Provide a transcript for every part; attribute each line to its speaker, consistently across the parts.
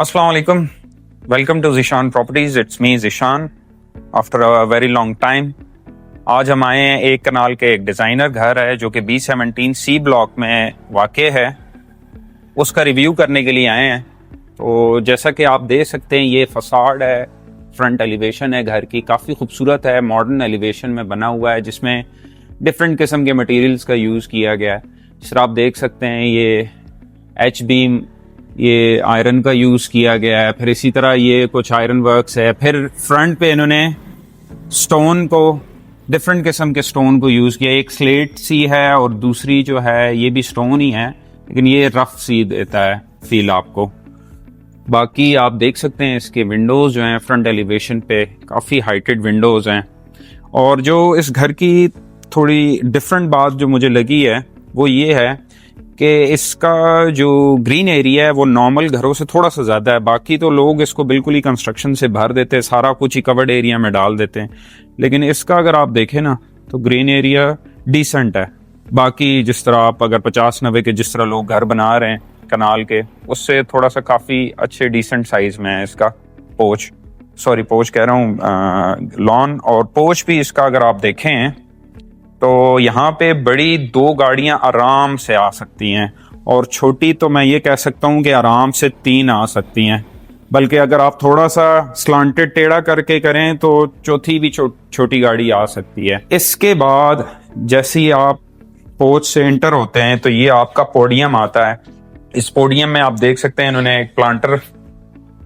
Speaker 1: अस्सलाम वालेकुम, welcome to Zeeshan properties. It's me Zeeshan after a very long time. आज हम आए हैं एक कनाल के एक डिज़ाइनर घर है जो कि B17 सी ब्लॉक में वाक़ है, उसका रिव्यू करने के लिए आए हैं। तो जैसा कि आप देख सकते हैं ये फसाड है, फ्रंट एलिवेशन है घर की, काफ़ी खूबसूरत है, मॉडर्न एलिवेशन में बना हुआ है जिसमें डिफरेंट किस्म के मटेरियल्स का यूज़ किया गया है। जिस तरह आप देख सकते हैं ये एच बीम, ये आयरन का यूज़ किया गया है, फिर इसी तरह ये कुछ आयरन वर्क्स है, फिर फ्रंट पे इन्होंने स्टोन को, डिफरेंट किस्म के स्टोन को यूज़ किया। एक स्लेट सी है और दूसरी जो है ये भी स्टोन ही है, लेकिन ये रफ सी देता है फील आपको। बाकी आप देख सकते हैं इसके विंडोज़ जो हैं फ्रंट एलिवेशन पे काफ़ी हाइटेड विंडोज़ हैं। और जो इस घर की थोड़ी डिफरेंट बात जो मुझे लगी है वो ये है कि इसका जो ग्रीन एरिया है वो नॉर्मल घरों से थोड़ा सा ज़्यादा है। बाकी तो लोग इसको बिल्कुल ही कंस्ट्रक्शन से भर देते हैं, सारा कुछ ही कवर्ड एरिया में डाल देते हैं, लेकिन इसका अगर आप देखें ना तो ग्रीन एरिया डिसेंट है। बाकी जिस तरह आप अगर 50-90 के जिस तरह लोग घर बना रहे हैं कनाल के, उससे थोड़ा सा काफ़ी अच्छे डिसेंट साइज में है इसका पोच, सॉरी पोच कह रहा हूँ, लॉन। और पोच भी इसका अगर आप देखें तो यहाँ पे बड़ी 2 गाड़ियां आराम से आ सकती हैं, और छोटी तो मैं ये कह सकता हूँ कि आराम से 3 आ सकती हैं। बल्कि अगर आप थोड़ा सा स्लांटेड टेढ़ा करके करें तो चौथी भी छोटी गाड़ी आ सकती है। इसके बाद जैसे ही आप पोच से एंटर होते हैं तो ये आपका पोडियम आता है। इस पोडियम में आप देख सकते हैं इन्होंने एक प्लांटर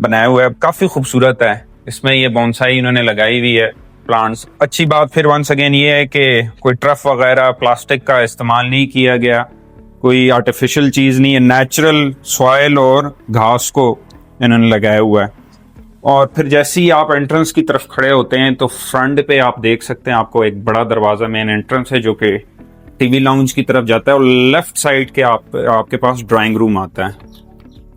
Speaker 1: बनाया हुआ है, काफ़ी खूबसूरत है। इसमें ये बोनसाई इन्होंने लगाई हुई है, प्लांट्स। अच्छी बात फिर वंस अगेन ये है कि कोई ट्रफ वगैरह प्लास्टिक का इस्तेमाल नहीं किया गया, कोई आर्टिफिशियल चीज़ नहीं है, नेचुरल सॉइल और घास को इन्होंने लगाया हुआ है। और फिर जैसे ही आप एंट्रेंस की तरफ खड़े होते हैं तो फ्रंट पे आप देख सकते हैं आपको एक बड़ा दरवाज़ा मेन एंट्रेंस है जो कि टीवी लाउंज की तरफ जाता है, और लेफ्ट साइड के आपके पास ड्राइंग रूम आता है।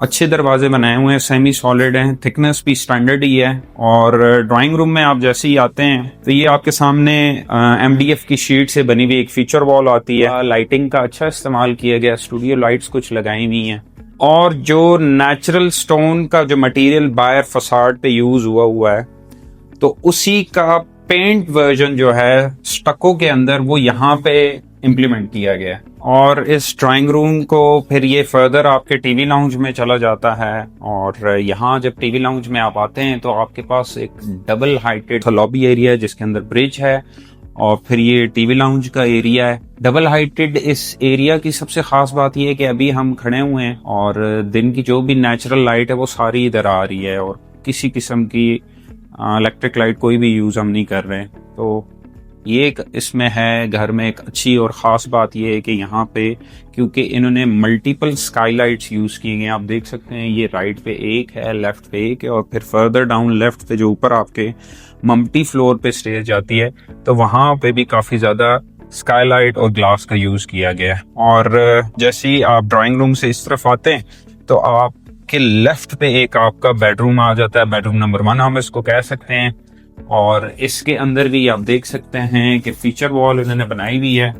Speaker 1: अच्छे दरवाजे बनाए हुए हैं, सेमी सॉलिड हैं, थिकनेस भी स्टैंडर्ड ही है। और ड्राइंग रूम में आप जैसे ही आते हैं तो ये आपके सामने MDF की शीट से बनी हुई एक फीचर वॉल आती है। लाइटिंग का अच्छा इस्तेमाल किया गया, स्टूडियो लाइट्स कुछ लगाई हुई हैं। और जो नेचुरल स्टोन का जो मटेरियल बाहर फसाड पे यूज हुआ है तो उसी का पेंट वर्जन जो है स्टको के अंदर वो यहाँ पे इम्प्लीमेंट किया गया है। और इस ड्राइंग रूम को फिर ये फर्दर आपके टीवी लाउंज में चला जाता है। और यहाँ जब टीवी लाउंज में आप आते हैं तो आपके पास एक डबल हाइटेड लॉबी एरिया है जिसके अंदर ब्रिज है, और फिर ये टीवी लाउंज का एरिया है डबल हाइटेड। इस एरिया की सबसे खास बात यह है कि अभी हम खड़े हुए हैं और दिन की जो भी नेचुरल लाइट है वो सारी इधर आ रही है, और किसी किस्म की इलेक्ट्रिक लाइट कोई भी यूज हम नहीं कर रहे हैं। तो ये एक इसमें है घर में एक अच्छी और ख़ास बात ये है कि यहाँ पे क्योंकि इन्होंने मल्टीपल स्काईलाइट्स यूज़ किए हैं। आप देख सकते हैं ये राइट पे एक है, लेफ्ट पे एक है, और फिर फर्दर डाउन लेफ्ट पे जो ऊपर आपके मम्टी फ्लोर पे स्टेज जाती है तो वहाँ पे भी काफ़ी ज़्यादा स्काईलाइट और ग्लास का यूज़ किया गया है। और जैसे ही आप ड्राइंग रूम से इस तरफ आते हैं तो आपके लेफ्ट पे एक आपका बेडरूम आ जाता है, बेडरूम नंबर 1 हम इसको कह सकते हैं। और इसके अंदर भी आप देख सकते हैं कि फीचर वॉल इन्होंने बनाई हुई है,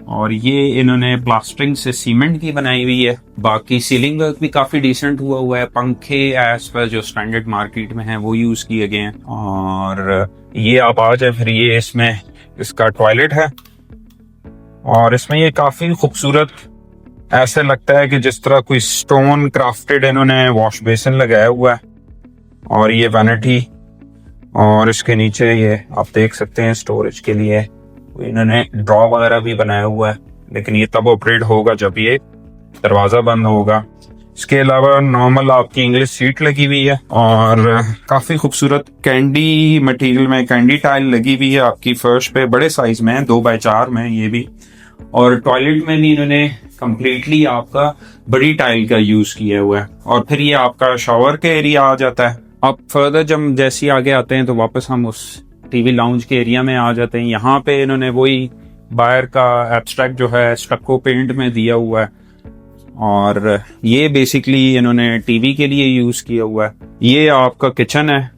Speaker 1: और ये इन्होंने प्लास्टरिंग से सीमेंट की बनाई हुई है। बाकी सीलिंग वर्क भी काफ़ी डिसेंट हुआ है, पंखे एज पर जो स्टैंडर्ड मार्केट में है वो यूज़ किए गए हैं। और ये आप आ जाए फिर ये इसमें इसका टॉयलेट है, और इसमें ये काफ़ी खूबसूरत ऐसे लगता है कि जिस तरह कोई स्टोन क्राफ्टेड इन्होंने वॉश बेसिन लगाया हुआ है। और ये वैनिटी, और इसके नीचे ये आप देख सकते हैं स्टोरेज के लिए इन्होंने ड्रॉ वगैरह भी बनाया हुआ है, लेकिन ये तब ऑपरेट होगा जब ये दरवाजा बंद होगा। इसके अलावा नॉर्मल आपकी इंग्लिश सीट लगी हुई है, और काफी खूबसूरत कैंडी मटेरियल में कैंडी टाइल लगी हुई है आपकी फर्श पे, बड़े साइज में है, 2x4 में ये भी। और टॉयलेट में भी इन्होंने कंप्लीटली आपका बड़ी टाइल का यूज किया हुआ है। और फिर ये आपका शॉवर का एरिया आ जाता है। अब फर्दर जब जैसे आगे आते हैं तो वापस हम उस टीवी लाउंज के एरिया में आ जाते हैं। यहाँ पे इन्होंने वही बाहर का एब्स्ट्रैक्ट जो है स्टक्को पेंट में दिया हुआ है, और ये बेसिकली इन्होंने टीवी के लिए यूज किया हुआ है। ये आपका किचन है,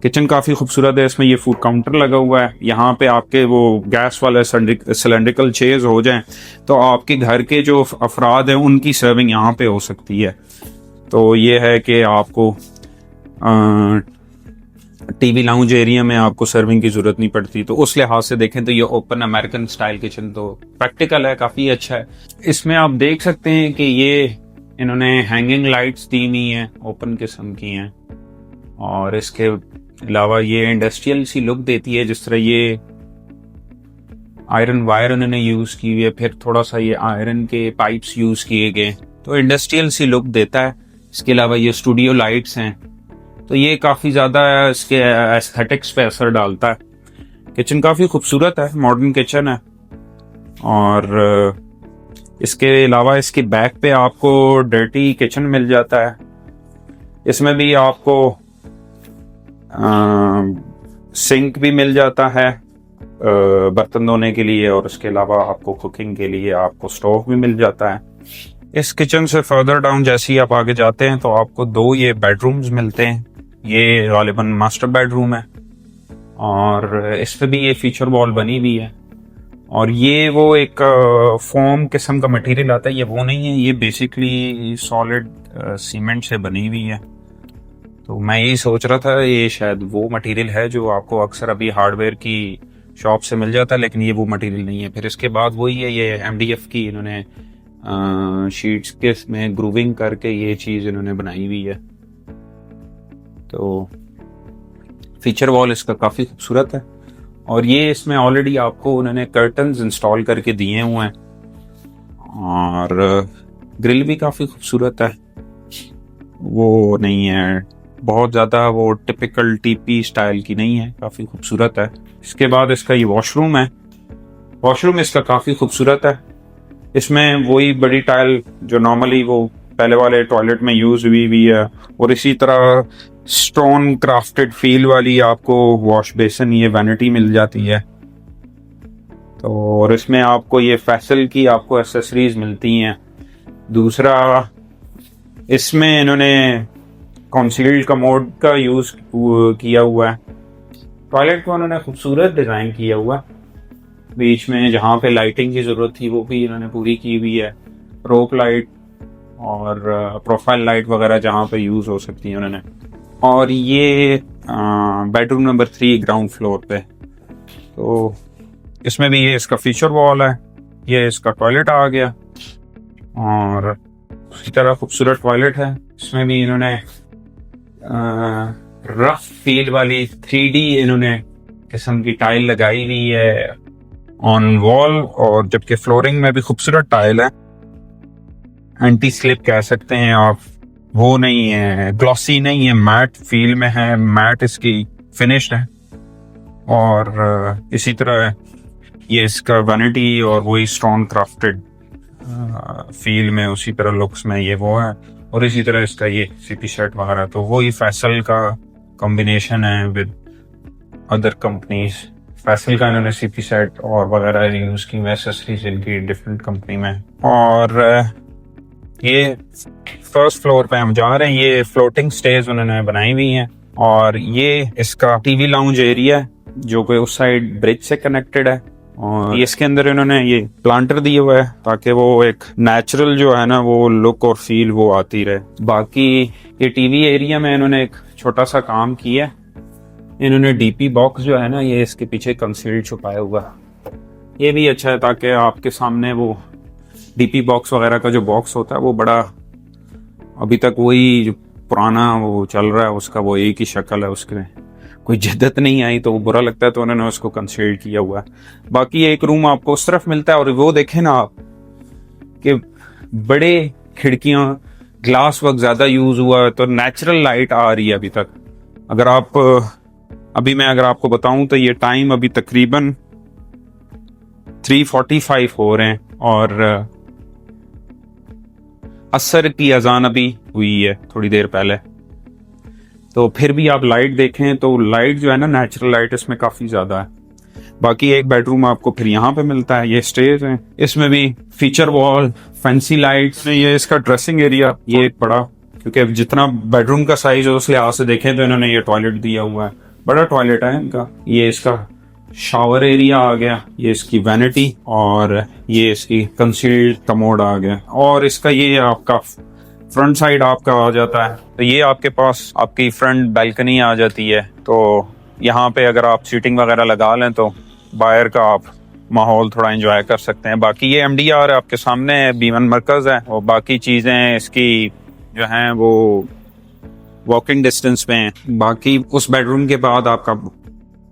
Speaker 1: किचन काफ़ी खूबसूरत है, इसमें ये फूड काउंटर लगा हुआ है। यहाँ पे आपके वो गैस वाले सिलेंड्रिकल चेयर्स हो जाएं तो आपके घर के जो अफराद हैं उनकी सर्विंग यहाँ पे हो सकती है। तो ये है कि आपको टीवी लाउंज एरिया में आपको सर्विंग की जरूरत नहीं पड़ती। तो उस लिहाज से देखें तो ये ओपन अमेरिकन स्टाइल किचन तो प्रैक्टिकल है, काफी अच्छा है। इसमें आप देख सकते हैं कि ये इन्होंने हैंगिंग लाइट्स दी हुई हैं, ओपन किस्म की हैं, और इसके अलावा ये इंडस्ट्रियल सी लुक देती है। जिस तरह ये आयरन वायर उन्होंने यूज की हुई है, फिर थोड़ा सा ये आयरन के पाइप्स यूज किए गए, तो इंडस्ट्रियल सी लुक देता है। इसके अलावा ये स्टूडियो लाइट्स हैं, तो ये काफी ज्यादा इसके एस्थेटिक्स पे असर डालता है। किचन काफी खूबसूरत है, मॉडर्न किचन है। और इसके अलावा इसके बैक पे आपको डर्टी किचन मिल जाता है। इसमें भी आपको सिंक भी मिल जाता है बर्तन धोने के लिए, और उसके अलावा आपको कुकिंग के लिए आपको स्टोव भी मिल जाता है। इस किचन से फर्दर डाउन जैसे ही आप आगे जाते हैं तो आपको दो ये बेडरूम्स मिलते हैं। ये गालिबन मास्टर बेडरूम है, और इस पे भी ये फीचर वॉल बनी हुई है। और ये वो एक फोम किस्म का मटेरियल आता है, ये वो नहीं है, ये बेसिकली सॉलिड सीमेंट से बनी हुई है। तो मैं यही सोच रहा था ये शायद वो मटेरियल है जो आपको अक्सर अभी हार्डवेयर की शॉप से मिल जाता है, लेकिन ये वो मटेरियल नहीं है। फिर इसके बाद वही है, ये MDF की इन्होंने शीट्स के में ग्रूविंग करके ये चीज इन्होंने बनाई हुई है। तो फीचर वॉल इसका काफी खूबसूरत है, और ये इसमें ऑलरेडी आपको उन्होंने कर्टन्स इंस्टॉल करके दिए हुए हैं, और ग्रिल भी काफी खूबसूरत है। वो नहीं है बहुत ज्यादा वो टिपिकल टीपी स्टाइल की नहीं है, काफी खूबसूरत है। इसके बाद इसका ये वॉशरूम है। वॉशरूम इसका काफी खूबसूरत है। इसमें वही बड़ी टाइल जो नॉर्मली वो पहले वाले टॉयलेट में यूज हुई हुई है, और इसी तरह स्टोन क्राफ्टेड फील वाली आपको वॉश बेसिन, ये वैनिटी मिल जाती है। तो और इसमें आपको ये फैसल की आपको एसेसरीज मिलती हैं। दूसरा, इसमें इन्होंने कंसील्ड कमोड का यूज किया हुआ है। टॉयलेट को उन्होंने खूबसूरत डिजाइन किया हुआ है, बीच में जहाँ पे लाइटिंग की जरूरत थी वो भी इन्होंने पूरी की हुई है। रोप लाइट और प्रोफाइल लाइट वगैरह जहाँ पे यूज हो सकती है उन्होंने। और ये बेडरूम नंबर 3 ग्राउंड फ्लोर पे, तो इसमें भी ये इसका फीचर वॉल है, ये इसका टॉयलेट आ गया, और उसी तरह खूबसूरत टॉयलेट है। इसमें भी इन्होंने रफ फील वाली 3D इन्होंने किस्म की टाइल लगाई हुई है ऑन वॉल, और जबकि फ्लोरिंग में भी खूबसूरत टाइल है। एंटी स्लिप कह सकते हैं आप, वो नहीं है, ग्लॉसी नहीं है, मैट फील में है, मैट इसकी फिनिश्ड है। और इसी तरह ये इसका वैनिटी और वही स्टोन क्राफ्टेड फील में, उसी तरह लुक्स में ये वो है। और इसी तरह इसका ये सीपी सेट वगैरह, तो वही फैसल का कॉम्बिनेशन है विद अदर कंपनीज। फैसल का इन्होंने सीपी सेट और वगैरह यूज की एसेसरीज इनकी डिफरेंट कंपनी में। और ये फर्स्ट फ्लोर पे हम जा रहे हैं, ये फ्लोटिंग स्टेज उन्होंने बनाई हुई हैं, और ये इसका टीवी लाउंज एरिया है जो कि उस साइड ब्रिज से कनेक्टेड है। और इसके अंदर इन्होंने ये प्लांटर दिए हुए है ताकि वो एक नेचुरल जो है ना वो लुक और फील वो आती रहे। बाकी ये टीवी एरिया में इन्होंने एक छोटा सा काम किया, इन्होंने डीपी बॉक्स जो है ना ये इसके पीछे कंसील्ड छुपाया हुआ, ये भी अच्छा है ताकि आपके सामने वो डीपी बॉक्स वगैरह का जो बॉक्स होता है वो बड़ा अभी तक वही जो पुराना वो चल रहा है उसका वो एक ही शक्ल है, उसके कोई जिद्दत नहीं आई तो वो बुरा लगता है, तो उन्होंने उसको कंसील्ड किया हुआ है। बाकी एक रूम आपको उस तरफ मिलता है, और वो देखें ना आप कि बड़े खिड़कियां, ग्लास वर्क ज्यादा यूज हुआ है, तो नेचुरल लाइट आ रही है अभी तक। अगर आप मैं अगर आपको बताऊं तो ये टाइम अभी तकरीबन 3:45 हो रहे हैं, और असर की अजान अभी हुई है थोड़ी देर पहले। तो फिर भी आप लाइट देखें तो लाइट जो है ना नेचुरल लाइट इसमें काफी ज्यादा है। बाकी एक बेडरूम आपको फिर यहाँ पे मिलता है, ये स्टेज है, इसमें भी फीचर वॉल, फैंसी लाइट्स। ये इसका ड्रेसिंग एरिया ये एक बड़ा, क्योंकि जितना बेडरूम का साइज है उस लिहाज से देखें तो इन्होंने ये टॉयलेट दिया हुआ है, बड़ा टॉयलेट है इनका। ये इसका शावर एरिया आ गया, ये इसकी वैनिटी, और ये इसकी कंसील्ड कमोड आ गया। और इसका ये आपका फ्रंट साइड आपका आ जाता है। तो ये आपके पास आपकी फ्रंट बैल्कनी आ जाती है। तो यहाँ पे अगर आप सीटिंग वगैरह लगा लें तो बाहर का आप माहौल थोड़ा एंजॉय कर सकते हैं। बाकी ये MDR आपके सामने है, B1 मरकज़ है, और बाकी चीज़ें इसकी जो हैं वो वॉकिंग डिस्टेंस पे हैं। बाकी उस बेडरूम के बाद आपका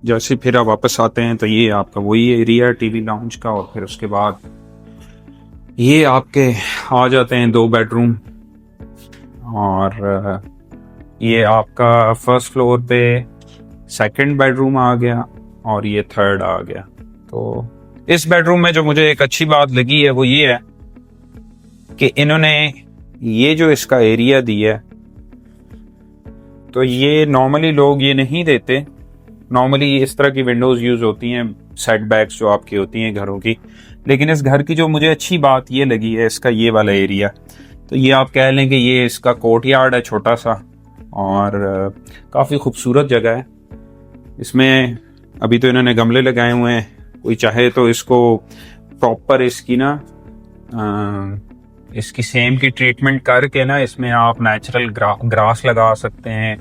Speaker 1: जैसे फिर आप वापस आते हैं तो ये आपका वही एरिया है TV लाउंज का, और फिर उसके बाद ये आपके आ जाते हैं 2 बेडरूम, और ये आपका फर्स्ट फ्लोर पे सेकंड बेडरूम आ गया और ये थर्ड आ गया। तो इस बेडरूम में जो मुझे एक अच्छी बात लगी है वो ये है कि इन्होंने ये जो इसका एरिया दिया है, तो ये नॉर्मली लोग ये नहीं देते। नॉर्मली इस तरह की विंडोज यूज होती हैं, सेटबैक्स जो आपकी होती हैं घरों की, लेकिन इस घर की जो मुझे अच्छी बात ये लगी है इसका ये वाला एरिया। तो ये आप कह लें कि ये इसका कोर्ट यार्ड है छोटा सा, और काफ़ी खूबसूरत जगह है। इसमें अभी तो इन्होंने गमले लगाए हुए हैं, कोई चाहे तो इसको प्रॉपर इसकी ना इसकी सेम की ट्रीटमेंट करके ना इसमें आप नेचुरल ग्रास लगा सकते हैं।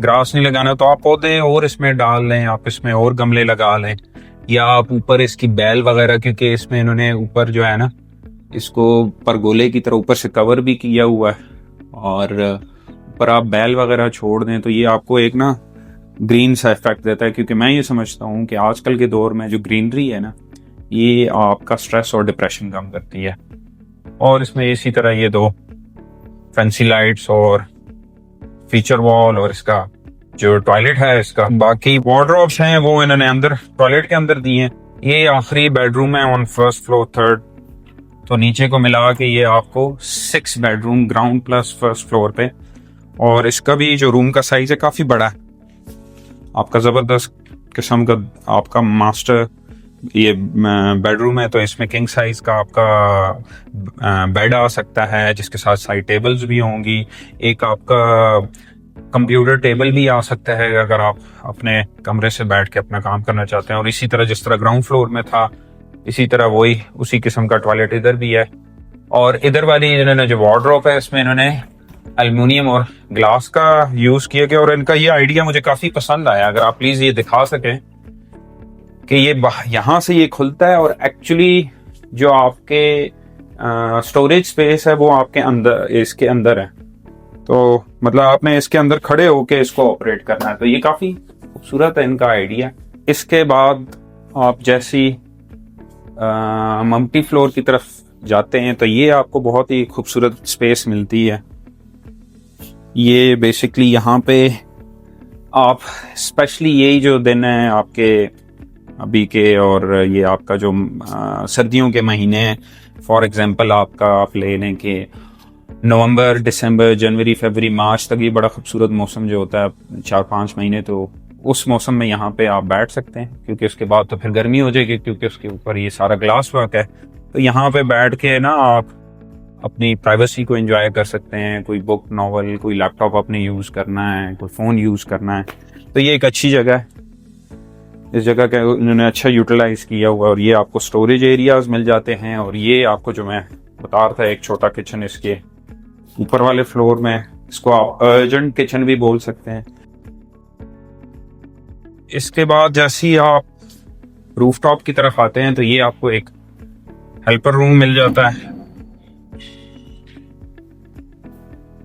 Speaker 1: ग्रास नहीं लगाना तो आप पौधे और इसमें डाल लें, आप इसमें और गमले लगा लें, या आप ऊपर इसकी बैल वगैरह, क्योंकि इसमें इन्होंने ऊपर जो है ना इसको परगोले की तरह ऊपर से कवर भी किया हुआ है, और ऊपर आप बैल वगैरह छोड़ दें तो ये आपको एक ना ग्रीन सा इफेक्ट देता है। क्योंकि मैं ये समझता हूँ कि आजकल के दौर में जो ग्रीनरी है ना ये आपका स्ट्रेस और डिप्रेशन कम करती है। और इसमें इसी तरह ये 2 फैंसी लाइट्स और फीचर वॉल, और इसका जो टॉयलेट है इसका, बाकी वार्डरोब्स हैं वो इन्होंने अंदर टॉयलेट के अंदर दी हैं। ये आखिरी बेडरूम है ऑन फर्स्ट फ्लोर थर्ड, तो नीचे को मिला के ये आपको 6 bedroom ground plus first floor पे, और इसका भी जो रूम का साइज है काफी बड़ा है, आपका जबरदस्त किस्म का आपका मास्टर ये बेडरूम है। तो इसमें किंग साइज का आपका बेड आ सकता है, जिसके साथ साइड टेबल्स भी होंगी, एक आपका कंप्यूटर टेबल भी आ सकता है अगर आप अपने कमरे से बैठ के अपना काम करना चाहते हैं। और इसी तरह जिस तरह ग्राउंड फ्लोर में था इसी तरह वही उसी किस्म का टॉयलेट इधर भी है। और इधर वाली इन्होंने जो वार्डरोब है इसमें इन्होंने एल्युमिनियम और ग्लास का यूज किया गया, और इनका ये आइडिया मुझे काफी पसंद आया। अगर आप प्लीज ये दिखा सकें कि ये यहाँ से ये खुलता है, और एक्चुअली जो आपके स्टोरेज स्पेस है वो आपके अंदर इसके अंदर है। तो मतलब आपने इसके अंदर खड़े होके इसको ऑपरेट करना है। तो ये काफी खूबसूरत है इनका आइडिया। इसके बाद आप जैसी मल्टी फ्लोर की तरफ जाते हैं तो ये आपको बहुत ही खूबसूरत स्पेस मिलती है। ये बेसिकली यहाँ पे आप स्पेशली यही जो दिन है आपके अभी के, और ये आपका जो सर्दियों के महीने हैं, फॉर एग्जांपल आपका आप ले लें कि नवंबर दिसंबर जनवरी फरवरी मार्च तक ये बड़ा खूबसूरत मौसम जो होता है 4-5 महीने, तो उस मौसम में यहाँ पे आप बैठ सकते हैं। क्योंकि उसके बाद तो फिर गर्मी हो जाएगी, क्योंकि उसके ऊपर ये सारा ग्लास वर्क है। तो यहाँ पे बैठ के ना आप अपनी प्राइवेसी को एंजॉय कर सकते हैं। कोई बुक नॉवल, कोई लैपटॉप आपने यूज करना है, कोई फोन यूज करना है, तो ये एक अच्छी जगह है। इस जगह का इन्होंने अच्छा यूटिलाइज किया हुआ, और ये आपको स्टोरेज एरियाज मिल जाते हैं। और ये आपको जो मैं बता रहा था एक छोटा किचन इसके ऊपर वाले फ्लोर में, इसको आप अर्जेंट किचन भी बोल सकते हैं। इसके बाद जैसे ही आप रूफटॉप की तरफ आते हैं तो ये आपको एक हेल्पर रूम मिल जाता है,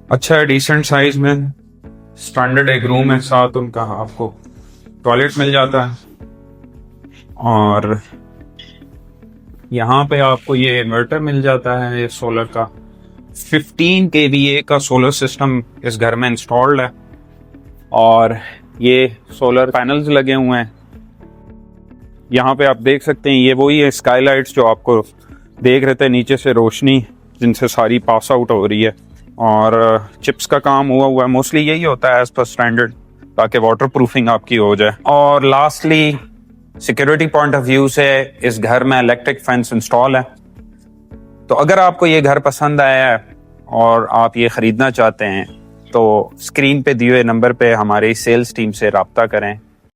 Speaker 1: अच्छा है, डिसेंट साइज में, स्टैंडर्ड एक रूम है, साथ उनका आपको टॉयलेट मिल जाता है। और यहाँ पे आपको ये इन्वर्टर मिल जाता है, ये सोलर का 15 kVA का सोलर सिस्टम इस घर में इंस्टॉल्ड है, और ये सोलर पैनल्स लगे हुए हैं। यहाँ पे आप देख सकते हैं ये वही है स्काईलाइट्स जो आपको देख रहे थे नीचे से रोशनी जिनसे सारी पास आउट हो रही है, और चिप्स का काम हुआ है, मोस्टली यही होता है एज पर स्टैंडर्ड, ताकि वाटर प्रूफिंग आपकी हो जाए। और lastly security point of view से इस घर में इलेक्ट्रिक फेंस इंस्टॉल है। तो अगर आपको ये घर पसंद आया है और आप ये खरीदना चाहते हैं तो स्क्रीन पे दिए हुए नंबर पे हमारी सेल्स टीम से राब्ता करें।